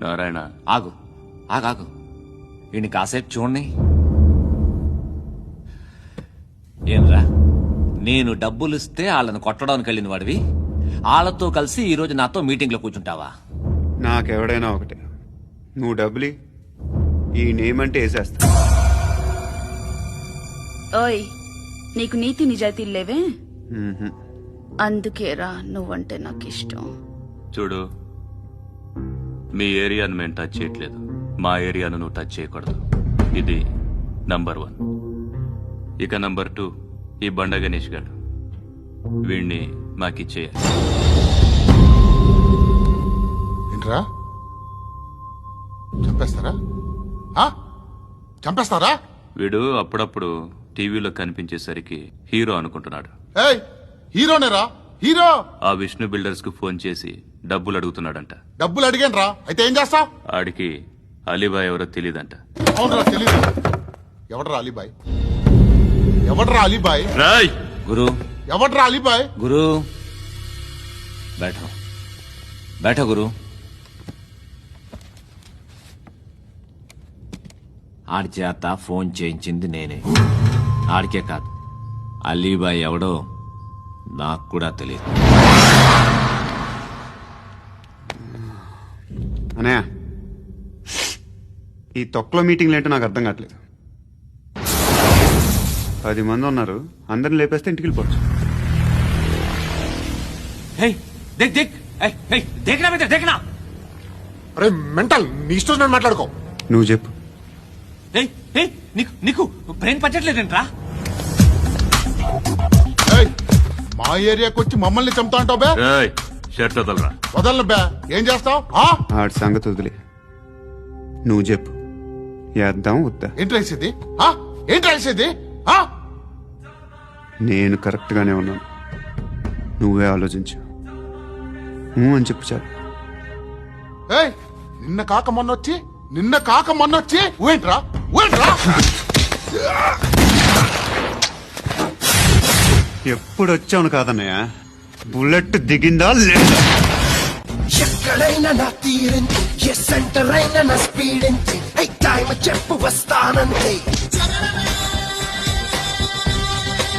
నారాయణ, ఆగు ఆగాగు, ఈయన కాసేపు చూడండి. ఏంరా, నేను డబ్బులిస్తే వాళ్ళని కొట్టడానికి వెళ్ళిన వాడివి, వాళ్ళతో కలిసి ఈరోజు నాతో మీటింగ్లో కూర్చుంటావా? నాకెవడైనా ఒకటే, నువ్వు డబ్బులి ఈ నేమ్ అంటే వేసేస్తా. ఓయ్, నీకు నీతి నిజాయితీలు లేవే, మ్మ్హ్మ్. అందుకేరా నువ్వంటే నాకు ఇష్టం. చూడు, మీ ఏరియాను మేము టచ్ చేయట్లేదు, మా ఏరియాను నువ్వు టచ్ చేయకూడదు. ఇది నంబర్ 1. ఇక నంబర్ 2, ఈ బండ గణేష్ గారు, వీణ్ణి మాకిచ్చేయాలి. ఏంట్రా, చంపేస్తారా? చంపేస్తారా? వీడు అప్పుడప్పుడు టీవీలో కనిపించేసరికి హీరో అనుకుంటున్నాడు. ఏయ్, హీరోనేరా, హీరో. ఆ విష్ణు బిల్డర్స్ కు ఫోన్ చేసి డబ్బులు అడుగుతున్నాడంట. డబ్బులు అడిగాను రా, అయితే ఏం చేస్తావు? ఆడికి అలీబాయ్ ఎవరో తెలీదంట. అవునరా, తెలీదు. ఎవడరా అలీబాయ్? ఎవడరా అలీబాయ్? రాయ్ గురు, ఎవడరా అలీబాయ్? గురు బైఠో బైఠో గురు. ఆడి చేత ఫోన్ చేయించింది నేనే. ఆడికే కాదు, అలీబాయ్ ఎవడో నాకు కూడా తెలియదు. అనయ్య, ఈ తొక్కలో మీటింగ్లు ఏంటో నాకు అర్థం కావట్లేదు. 10 మంది ఉన్నారు, అందరిని లేపేస్తే ఇంటికి వెళ్ళిపోవచ్చు. అరే మెంటల్, నీ ఇష్టం నేను మాట్లాడుకో. నువ్వు చెప్పు. నీకు బ్రెయిన్ పచ్చట్లేదంట్రా? ఏయ్, మా ఏరియాకి వచ్చి మమ్మల్ని చంపుతా అంటావు బే? రాయ్ షర్ట్ వదలరా. వదలను బే, ఏం చేస్తావు? ఆడి సంగతి వదిలే, నువ్వు చెప్పు. వేద్దాం వద్దా? ఏంటి రాసేది? ఏంటి రాసేది? నేను కరెక్ట్ గానే ఉన్నాను, నువ్వే ఆలోచించు. అని చెప్పు చాలు. ఏయ్, నిన్న కాక మొన్నొచ్చి ఊయంట్రా ఊయంట్రా. ఎప్పుడు వచ్చావును కాదన్నయ్య, బుల్లెట్ దిగిందా లేదా? ఎక్కడైనా నా తీరింది, ఏ సెంటర్ అయినా నా స్పీడ్ టైం చెప్పు వస్తానంతే.